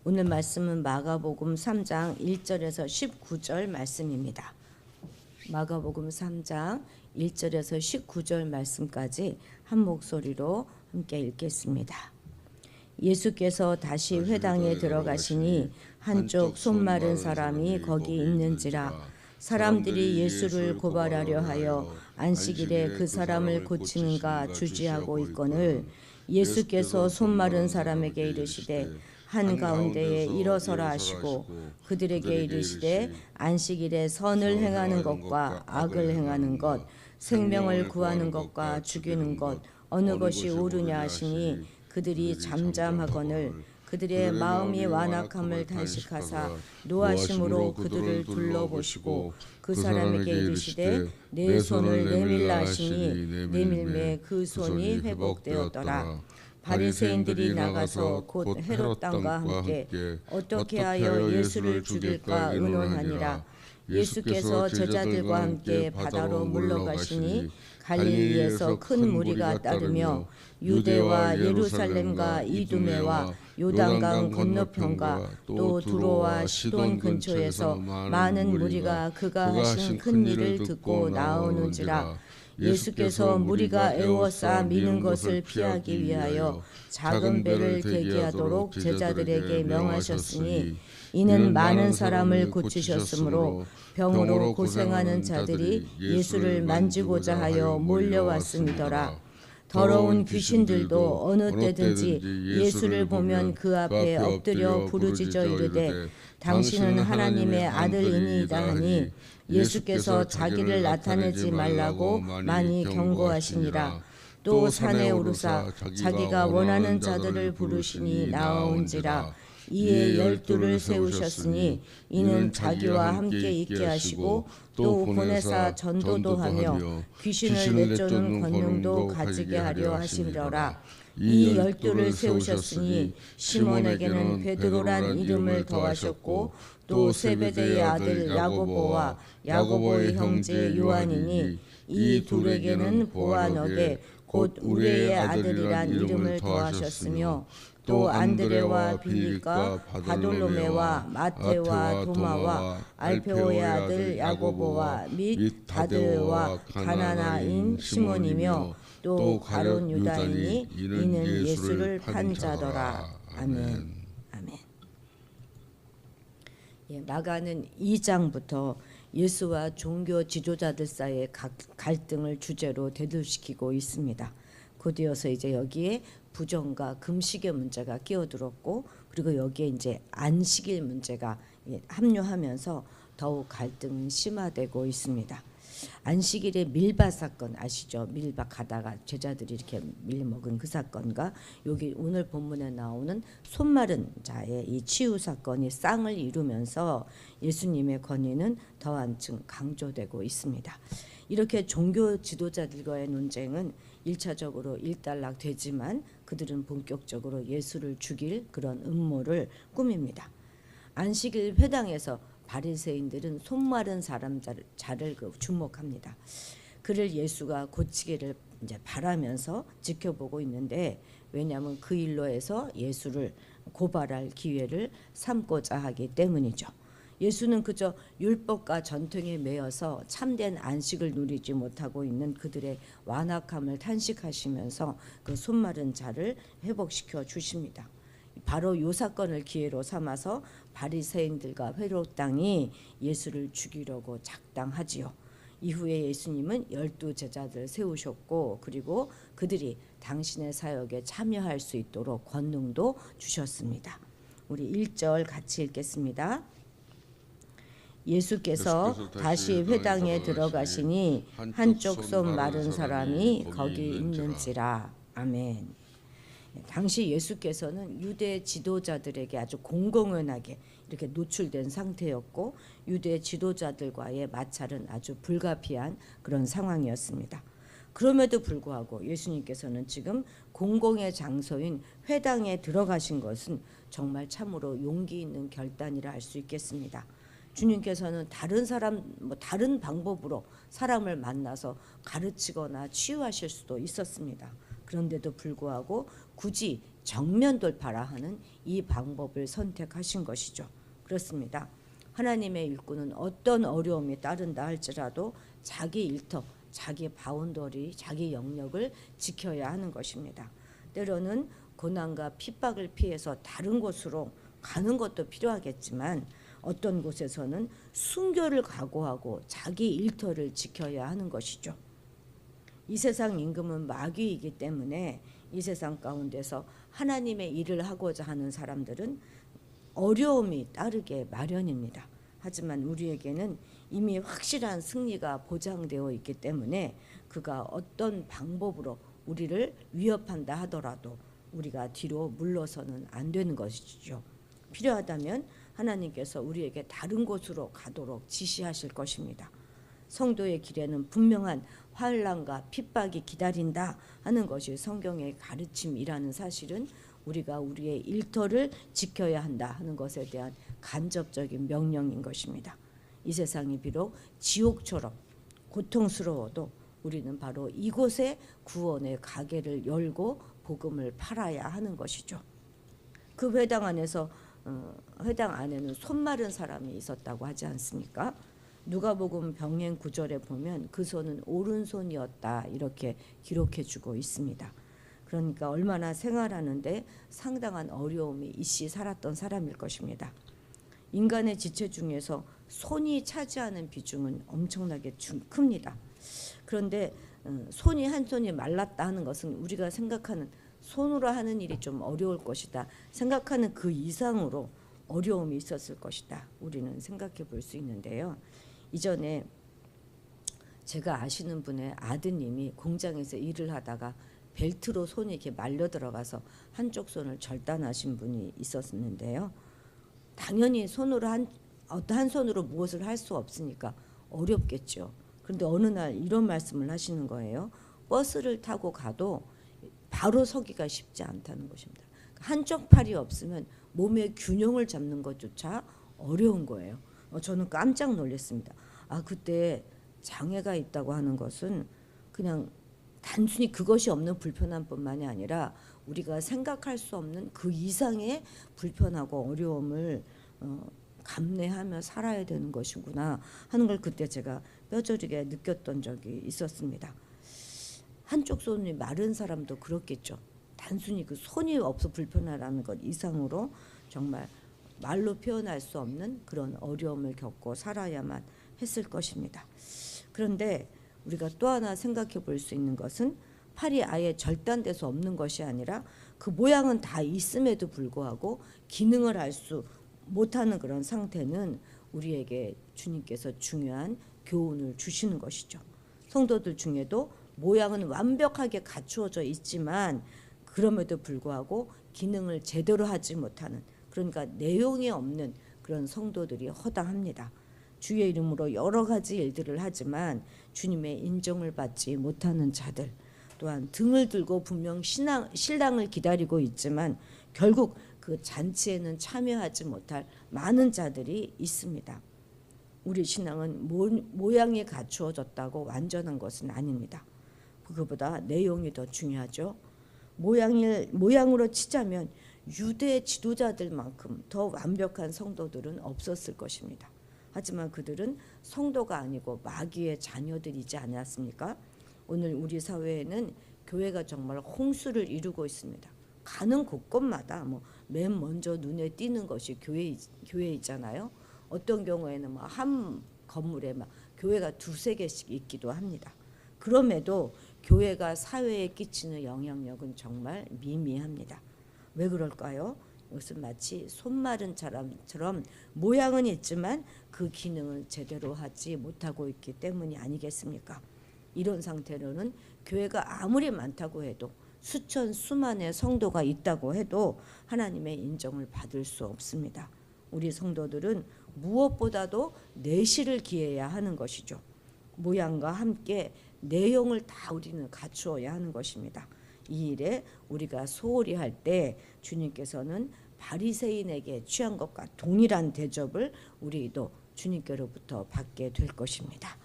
오늘 말씀은 마가복음 3장 1절에서 19절 말씀입니다. 마가복음 3장 1절에서 19절 말씀까지 한 목소리로 함께 읽겠습니다. 예수께서 다시 회당에 들어가시니 한쪽 손 마른 사람이 거기 있는지라. 사람들이 예수를 고발하려 하여 안식일에 그 사람을 고치는가 주지하고 있거늘 예수께서 손 마른 사람에게 이르시되 한가운데에 일어서라 하시고 그들에게 이르시되 안식일에 선을 행하는 것과 악을 행하는 것, 생명을 구하는 것과 죽이는 것 어느 것이 옳으냐 하시니 그들이 잠잠하거늘 그들의 마음이 완악함을 단식하사 노하심으로 그들을 둘러보시고 그 사람에게 이르시되 내 손을 내밀라 하시니 내밀매 그 손이 회복되었더라. 바리새인들이 나가서 곧 헤롯 왕과 함께 어떻게 하여 예수를 죽일까 의논하니라. 예수께서 제자들과 함께 바다로 물러가시니 갈릴리에서 큰 무리가 따르며 유대와 예루살렘과 이두메와 요단강 건너편과 또 두로와 시돈 근처에서 많은 무리가 그가 하신 큰 일을 듣고 나오는지라. 예수께서 무리가 애워싸 미는 것을 피하기 위하여 작은 배를 대기하도록 제자들에게 명하셨으니 이는 많은 사람을 고치셨으므로 병으로 고생하는 자들이 예수를 만지고자 하여 몰려왔음이더라. 더러운 귀신들도 어느 때든지 예수를 보면 그 앞에 엎드려 부르짖어 이르되 당신은 하나님의 아들이니이다 하니 예수께서 자기를 나타내지 말라고 많이 경고하시니라. 또 산에 오르사 자기가 원하는 자들을 부르시니 나온지라. 이에 12를 세우셨으니 이는 자기와 함께 있게 하시고 또 보내사 전도도 하며 귀신을 내쫓는 권능도 가지게 하려 하시리라. 이 12를 세우셨으니 시몬에게는 베드로란 이름을 더하셨고 또 세베대의 아들 야고보와 야고보의 형제 요한이니 이 둘에게는 보아너게 곧 우레의 아들이란 이름을 더하셨으며 또 안드레와 빌립과 바돌로메와 마테와 도마와 알페오의 아들 야고보와 및 다드와 가나나인 시몬이며 또 가룟 유다이니 이는 예수를 판 자더라. 아멘. 아멘. 마가는 2장부터 예수와 종교 지도자들 사이의 갈등을 주제로 대두시키고 있습니다. 곧이어서 이제 여기에 부정과 금식의 문제가 끼어들었고 그리고 여기에 이제 안식일 문제가 합류하면서 더욱 갈등이 심화되고 있습니다. 안식일의 밀밭 사건 아시죠? 밀밭 가다가 제자들이 이렇게 밀먹은 그 사건과 여기 오늘 본문에 나오는 손 마른 자의 이 치유 사건이 쌍을 이루면서 예수님의 권위는 더 한층 강조되고 있습니다. 이렇게 종교 지도자들과의 논쟁은 1차적으로 일단락되지만 그들은 본격적으로 예수를 죽일 그런 음모를 꾸밉니다. 안식일 회당에서 바리새인들은 손 마른 사람 자를 주목합니다. 그를 예수가 고치기를 이제 바라면서 지켜보고 있는데 왜냐하면 그 일로 해서 예수를 고발할 기회를 삼고자 하기 때문이죠. 예수는 그저 율법과 전통에 매여서 참된 안식을 누리지 못하고 있는 그들의 완악함을 탄식하시면서 그 손 마른 자를 회복시켜 주십니다. 바로 이 사건을 기회로 삼아서 바리새인들과 헤롯 왕이 예수를 죽이려고 작당하지요. 이후에 예수님은 12 제자들을 세우셨고 그리고 그들이 당신의 사역에 참여할 수 있도록 권능도 주셨습니다. 우리 1절 같이 읽겠습니다. 예수께서 다시 회당에 들어가시니 한쪽 손 마른 사람이 거기 있는지라. 아멘. 당시 예수께서는 유대 지도자들에게 아주 공공연하게 이렇게 노출된 상태였고 유대 지도자들과의 마찰은 아주 불가피한 그런 상황이었습니다. 그럼에도 불구하고 예수님께서는 지금 공공의 장소인 회당에 들어가신 것은 정말 참으로 용기 있는 결단이라 할 수 있겠습니다. 주님께서는 다른 방법으로 사람을 만나서 가르치거나 치유하실 수도 있었습니다. 그런데도 불구하고 굳이 정면 돌파라 하는 이 방법을 선택하신 것이죠. 그렇습니다. 하나님의 일꾼은 어떤 어려움이 따른다 할지라도 자기 일터, 자기 바운더리, 자기 영역을 지켜야 하는 것입니다. 때로는 고난과 핍박을 피해서 다른 곳으로 가는 것도 필요하겠지만 어떤 곳에서는 순교를 각오하고 자기 일터를 지켜야 하는 것이죠. 이 세상 임금은 마귀이기 때문에 이 세상 가운데서 하나님의 일을 하고자 하는 사람들은 어려움이 따르게 마련입니다. 하지만 우리에게는 이미 확실한 승리가 보장되어 있기 때문에 그가 어떤 방법으로 우리를 위협한다 하더라도 우리가 뒤로 물러서는 안 되는 것이죠. 필요하다면 하나님께서 우리에게 다른 곳으로 가도록 지시하실 것입니다. 성도의 길에는 분명한 환난과 핍박이 기다린다 하는 것이 성경의 가르침이라는 사실은 우리가 우리의 일터를 지켜야 한다 하는 것에 대한 간접적인 명령인 것입니다. 이 세상이 비록 지옥처럼 고통스러워도 우리는 바로 이곳에 구원의 가게를 열고 복음을 팔아야 하는 것이죠. 그 회당 안에는 손마른 사람이 있었다고 하지 않습니까? 누가복음 병행 9절에 보면 그 손은 오른손이었다 이렇게 기록해주고 있습니다. 그러니까 얼마나 생활하는데 상당한 어려움이 있이 살았던 사람일 것입니다. 인간의 지체 중에서 손이 차지하는 비중은 엄청나게 큽니다. 그런데 손이 한 손이 말랐다 하는 것은 우리가 생각하는 손으로 하는 일이 좀 어려울 것이다 생각하는 그 이상으로 어려움이 있었을 것이다 우리는 생각해 볼 수 있는데요. 이전에 제가 아시는 분의 아드님이 공장에서 일을 하다가 벨트로 손이 이렇게 말려 들어가서 한쪽 손을 절단하신 분이 있었는데요. 당연히 손으로 한 손으로 무엇을 할 수 없으니까 어렵겠죠. 그런데 어느 날 이런 말씀을 하시는 거예요. 버스를 타고 가도 바로 서기가 쉽지 않다는 것입니다. 한쪽 팔이 없으면 몸의 균형을 잡는 것조차 어려운 거예요. 저는 깜짝 놀랐습니다. 그때 장애가 있다고 하는 것은 그냥 단순히 그것이 없는 불편함뿐만이 아니라 우리가 생각할 수 없는 그 이상의 불편하고 어려움을 감내하며 살아야 되는 것이구나 하는 걸 그때 제가 뼈저리게 느꼈던 적이 있었습니다. 한쪽 손이 마른 사람도 그렇겠죠. 단순히 그 손이 없어 불편하다는 것 이상으로 정말 말로 표현할 수 없는 그런 어려움을 겪고 살아야만 했을 것입니다. 그런데 우리가 또 하나 생각해 볼 수 있는 것은 팔이 아예 절단돼서 없는 것이 아니라 그 모양은 다 있음에도 불구하고 기능을 할 수 못하는 그런 상태는 우리에게 주님께서 중요한 교훈을 주시는 것이죠. 성도들 중에도 모양은 완벽하게 갖추어져 있지만 그럼에도 불구하고 기능을 제대로 하지 못하는, 그러니까 내용이 없는 그런 성도들이 허다합니다. 주의 이름으로 여러 가지 일들을 하지만 주님의 인정을 받지 못하는 자들, 또한 등을 들고 분명 신랑을 기다리고 있지만 결국 그 잔치에는 참여하지 못할 많은 자들이 있습니다. 우리 신앙은 모양이 갖추어졌다고 완전한 것은 아닙니다. 그보다 내용이 더 중요하죠. 모양으로 치자면 유대 지도자들만큼 더 완벽한 성도들은 없었을 것입니다. 하지만 그들은 성도가 아니고 마귀의 자녀들이지 않았습니까? 오늘 우리 사회에는 교회가 정말 홍수를 이루고 있습니다. 가는 곳곳마다 맨 먼저 눈에 띄는 것이 교회이잖아요. 어떤 경우에는 한 건물에 교회가 두세 개씩 있기도 합니다. 그럼에도 교회가 사회에 끼치는 영향력은 정말 미미합니다. 왜 그럴까요? 이것은 마치 손마른 사람처럼 모양은 있지만 그 기능을 제대로 하지 못하고 있기 때문이 아니겠습니까? 이런 상태로는 교회가 아무리 많다고 해도 수만의 성도가 있다고 해도 하나님의 인정을 받을 수 없습니다. 우리 성도들은 무엇보다도 내실을 기해야 하는 것이죠. 모양과 함께 내용을 다 우리는 갖추어야 하는 것입니다. 이 일에 우리가 소홀히 할 때 주님께서는 바리새인에게 취한 것과 동일한 대접을 우리도 주님께로부터 받게 될 것입니다.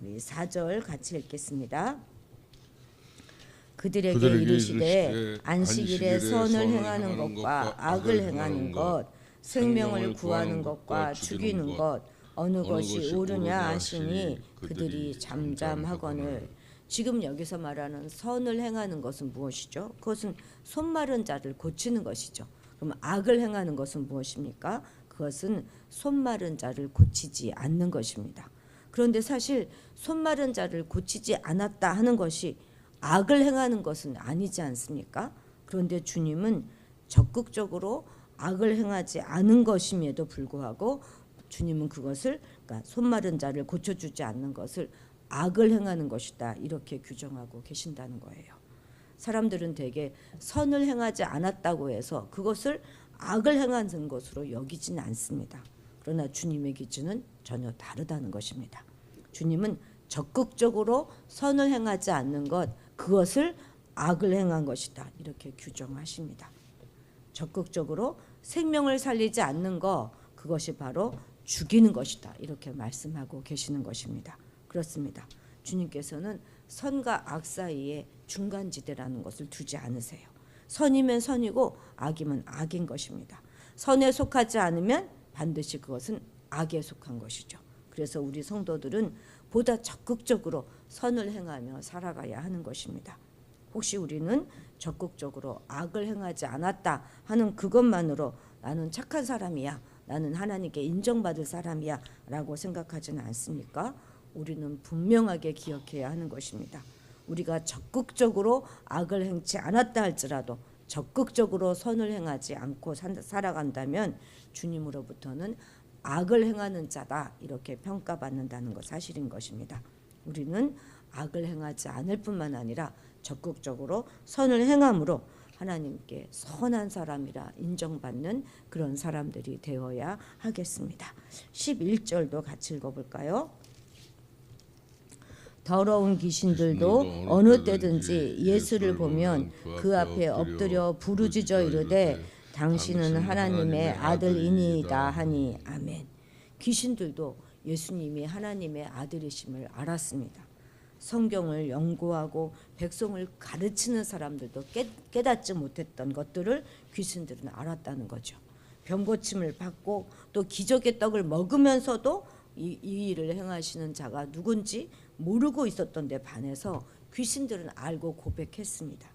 우리 4절 같이 읽겠습니다. 그들에게 이르시되 안식일에 선을 행하는 것과 악을 행하는 것, 생명을 구하는 것과 죽이는 것 어느 것이 옳으냐 하시니 그들이 잠잠하거늘. 지금 여기서 말하는 선을 행하는 것은 무엇이죠? 그것은 손마른 자를 고치는 것이죠. 그럼 악을 행하는 것은 무엇입니까? 그것은 손마른 자를 고치지 않는 것입니다. 그런데 사실 손마른 자를 고치지 않았다 하는 것이 악을 행하는 것은 아니지 않습니까? 그런데 주님은 적극적으로 악을 행하지 않은 것임에도 불구하고 주님은 그것을, 그러니까 손마른 자를 고쳐주지 않는 것을 악을 행하는 것이다 이렇게 규정하고 계신다는 거예요. 사람들은 대개 선을 행하지 않았다고 해서 그것을 악을 행하는 것으로 여기지는 않습니다. 그러나 주님의 기준은 전혀 다르다는 것입니다. 주님은 적극적으로 선을 행하지 않는 것, 그것을 악을 행한 것이다 이렇게 규정하십니다. 적극적으로 생명을 살리지 않는 것, 그것이 바로 죽이는 것이다 이렇게 말씀하고 계시는 것입니다. 그렇습니다. 주님께서는 선과 악 사이에 중간지대라는 것을 두지 않으세요. 선이면 선이고 악이면 악인 것입니다. 선에 속하지 않으면 반드시 그것은 악에 속한 것이죠. 그래서 우리 성도들은 보다 적극적으로 선을 행하며 살아가야 하는 것입니다. 혹시 우리는 적극적으로 악을 행하지 않았다 하는 그것만으로 나는 착한 사람이야, 나는 하나님께 인정받을 사람이야 라고 생각하지는 않습니까? 우리는 분명하게 기억해야 하는 것입니다. 우리가 적극적으로 악을 행치 않았다 할지라도 적극적으로 선을 행하지 않고 살아간다면 주님으로부터는 악을 행하는 자다 이렇게 평가받는다는 것 사실인 것입니다. 우리는 악을 행하지 않을 뿐만 아니라 적극적으로 선을 행함으로 하나님께 선한 사람이라 인정받는 그런 사람들이 되어야 하겠습니다. 11절도 같이 읽어볼까요? 더러운 귀신들도 어느 때든지 예수를 보면 그 앞에 엎드려 부르짖어 이르되 당신은 하나님의 아들이니이다 하니 아멘. 귀신들도 예수님이 하나님의 아들이심을 알았습니다. 성경을 연구하고 백성을 가르치는 사람들도 깨닫지 못했던 것들을 귀신들은 알았다는 거죠. 병고침을 받고 또 기적의 떡을 먹으면서도 이 일을 행하시는 자가 누군지 모르고 있었던 데 반해서 귀신들은 알고 고백했습니다.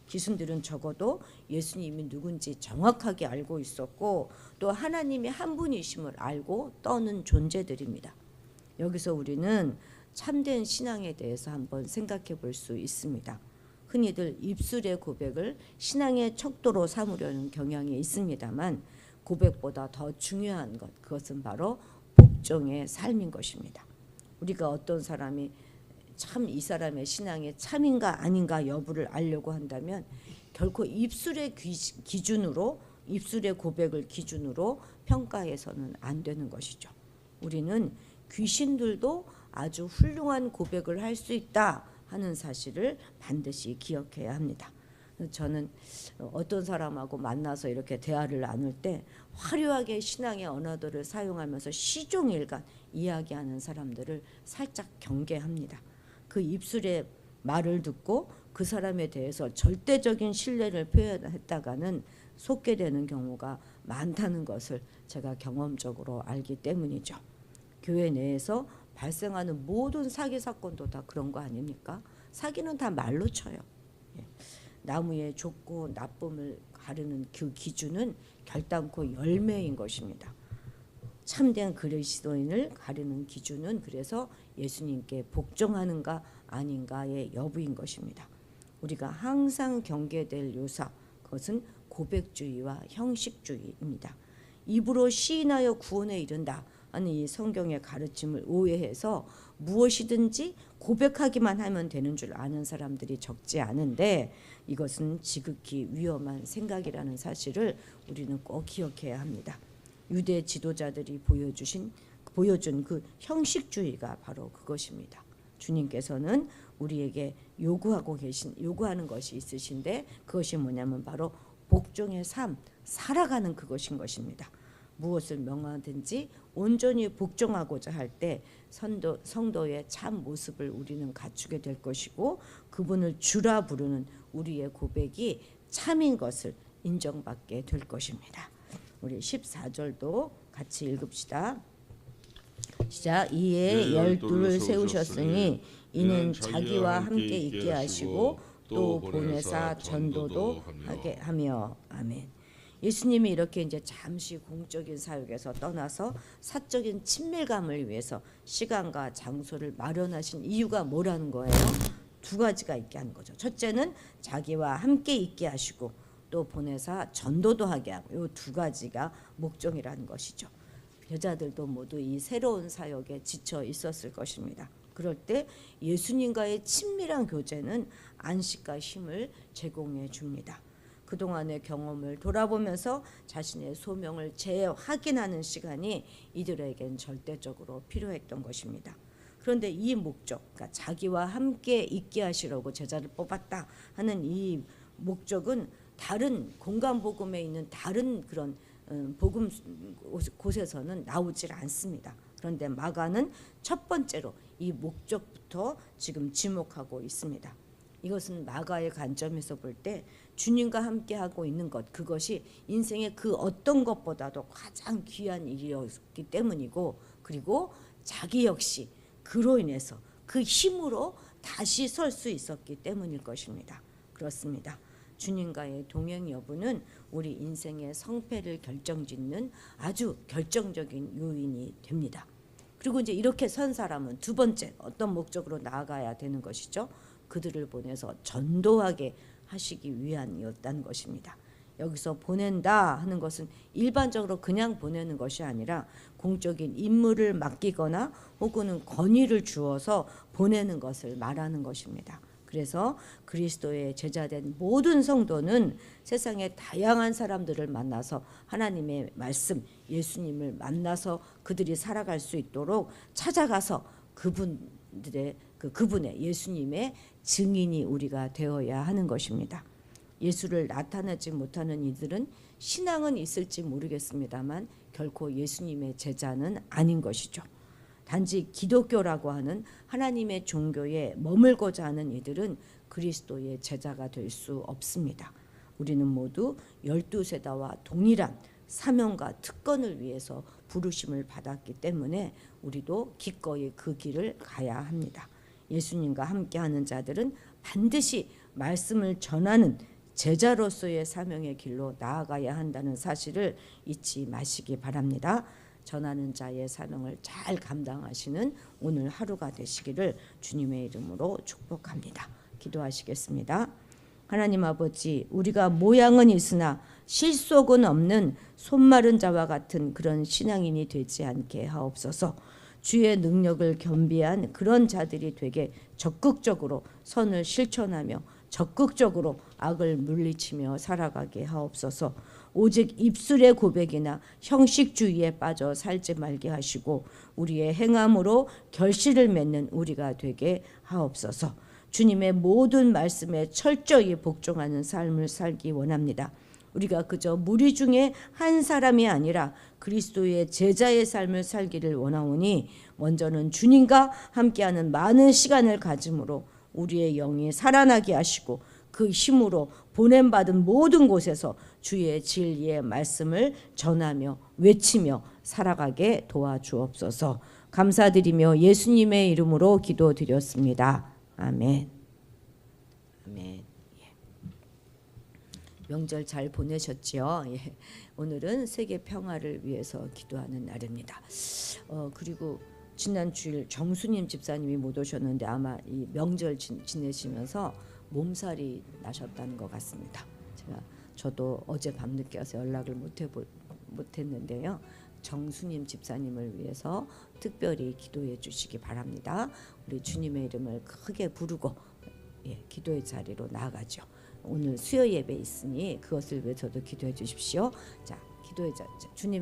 귀신들은 적어도 예수님이 누군지 정확하게 알고 있었고 또 하나님이 한 분이심을 알고 떠는 존재들입니다. 여기서 우리는 참된 신앙에 대해서 한번 생각해 볼 수 있습니다. 흔히들 입술의 고백을 신앙의 척도로 삼으려는 경향이 있습니다만 고백보다 더 중요한 것, 그것은 바로 복종의 삶인 것입니다. 우리가 어떤 사람이 참 이 사람의 신앙이 참인가 아닌가 여부를 알려고 한다면 결코 입술의 기준으로, 입술의 고백을 기준으로 평가해서는 안 되는 것이죠. 우리는 귀신들도 아주 훌륭한 고백을 할 수 있다 하는 사실을 반드시 기억해야 합니다. 저는 어떤 사람하고 만나서 이렇게 대화를 나눌 때 화려하게 신앙의 언어들을 사용하면서 시종일관 이야기하는 사람들을 살짝 경계합니다. 그 입술의 말을 듣고 그 사람에 대해서 절대적인 신뢰를 표현했다가는 속게 되는 경우가 많다는 것을 제가 경험적으로 알기 때문이죠. 교회 내에서 발생하는 모든 사기 사건도 다 그런 거 아닙니까? 사기는 다 말로 쳐요. 나무의 좋고 나쁨을 가르는 그 기준은 결단코 열매인 것입니다. 참된 그리스도인을 가르는 기준은 그래서 예수님께 복종하는가 아닌가의 여부인 것입니다. 우리가 항상 경계될 요사, 그것은 고백주의와 형식주의입니다. 입으로 시인하여 구원에 이른다 하는 이 성경의 가르침을 오해해서 무엇이든지 고백하기만 하면 되는 줄 아는 사람들이 적지 않은데 이것은 지극히 위험한 생각이라는 사실을 우리는 꼭 기억해야 합니다. 유대 지도자들이 보여준 그 형식주의가 바로 그것입니다. 주님께서는 우리에게 요구하는 것이 있으신데 그것이 뭐냐면 바로 복종의 삶, 살아가는 그것인 것입니다. 무엇을 명하든지 온전히 복종하고자 할 때 성도의 참 모습을 우리는 갖추게 될 것이고 그분을 주라 부르는 우리의 고백이 참인 것을 인정받게 될 것입니다. 우리 14절도 같이 읽읍시다. 시작. 이에 열두를 세우셨으니 이는 자기와 함께 있게 하시고 또 보내사 전도도 하게 하며. 아멘. 예수님이 이렇게 이제 잠시 공적인 사역에서 떠나서 사적인 친밀감을 위해서 시간과 장소를 마련하신 이유가 뭐라는 거예요? 두 가지가 있게 하는 거죠. 첫째는 자기와 함께 있게 하시고 또 보내사 전도도 하게 하고, 이 두 가지가 목적이라는 것이죠. 여자들도 모두 이 새로운 사역에 지쳐 있었을 것입니다. 그럴 때 예수님과의 친밀한 교제는 안식과 힘을 제공해 줍니다. 그동안의 경험을 돌아보면서 자신의 소명을 재확인하는 시간이 이들에겐 절대적으로 필요했던 것입니다. 그런데 이 목적, 그러니까 자기와 함께 있게 하시려고 제자를 뽑았다 하는 이 목적은 다른 공간 복음에 있는 다른 그런 복음 곳에서는 나오질 않습니다. 그런데 마가는 첫 번째로 이 목적부터 지금 지목하고 있습니다. 이것은 마가의 관점에서 볼 때 주님과 함께 하고 있는 것, 그것이 인생의 그 어떤 것보다도 가장 귀한 일이었기 때문이고, 그리고 자기 역시 그로 인해서 그 힘으로 다시 설 수 있었기 때문일 것입니다. 그렇습니다. 주님과의 동행 여부는 우리 인생의 성패를 결정짓는 아주 결정적인 요인이 됩니다. 그리고 이제 이렇게 선 사람은 두 번째 어떤 목적으로 나아가야 되는 것이죠? 그들을 보내서 전도하게 하시기 위함이었다는 것입니다. 여기서 보낸다 하는 것은 일반적으로 그냥 보내는 것이 아니라 공적인 임무를 맡기거나 혹은 권위를 주어서 보내는 것을 말하는 것입니다. 그래서 그리스도의 제자된 모든 성도는 세상의 다양한 사람들을 만나서 하나님의 말씀, 예수님을 만나서 그들이 살아갈 수 있도록 찾아가서 그분의 예수님의 증인이 우리가 되어야 하는 것입니다. 예수를 나타내지 못하는 이들은 신앙은 있을지 모르겠습니다만 결코 예수님의 제자는 아닌 것이죠. 단지 기독교라고 하는 하나님의 종교에 머물고자 하는 이들은 그리스도의 제자가 될 수 없습니다. 우리는 모두 12세대와 동일한 사명과 특권을 위해서 부르심을 받았기 때문에 우리도 기꺼이 그 길을 가야 합니다. 예수님과 함께하는 자들은 반드시 말씀을 전하는 제자로서의 사명의 길로 나아가야 한다는 사실을 잊지 마시기 바랍니다. 전하는 자의 사명을 잘 감당하시는 오늘 하루가 되시기를 주님의 이름으로 축복합니다. 기도하시겠습니다. 하나님 아버지, 우리가 모양은 있으나 실속은 없는 손마른 자와 같은 그런 신앙인이 되지 않게 하옵소서. 주의 능력을 겸비한 그런 자들이 되게 적극적으로 선을 실천하며 적극적으로 악을 물리치며 살아가게 하옵소서. 오직 입술의 고백이나 형식주의에 빠져 살지 말게 하시고 우리의 행함으로 결실을 맺는 우리가 되게 하옵소서. 주님의 모든 말씀에 철저히 복종하는 삶을 살기 원합니다. 우리가 그저 무리 중에 한 사람이 아니라 그리스도의 제자의 삶을 살기를 원하오니 먼저는 주님과 함께하는 많은 시간을 가짐으로 우리의 영이 살아나게 하시고 그 힘으로 보냄받은 모든 곳에서 주의 진리의 말씀을 전하며 외치며 살아가게 도와주옵소서. 감사드리며 예수님의 이름으로 기도드렸습니다. 아멘. 아멘. 명절 잘 보내셨지요? 예. 오늘은 세계 평화를 위해서 기도하는 날입니다. 그리고 지난 주일 정수님 집사님이 못 오셨는데 아마 이 명절 지내시면서 몸살이 나셨다는 것 같습니다. 저도 어제 밤늦게 와서 연락을 못했는데요. 정수님 집사님을 위해서 특별히 기도해 주시기 바랍니다. 우리 주님의 이름을 크게 부르고 기도의 자리로 나아가죠. 오늘 수요 예배 있으니 그것을 위해서도 기도해 주십시오. 자, 기도의 자리, 주님의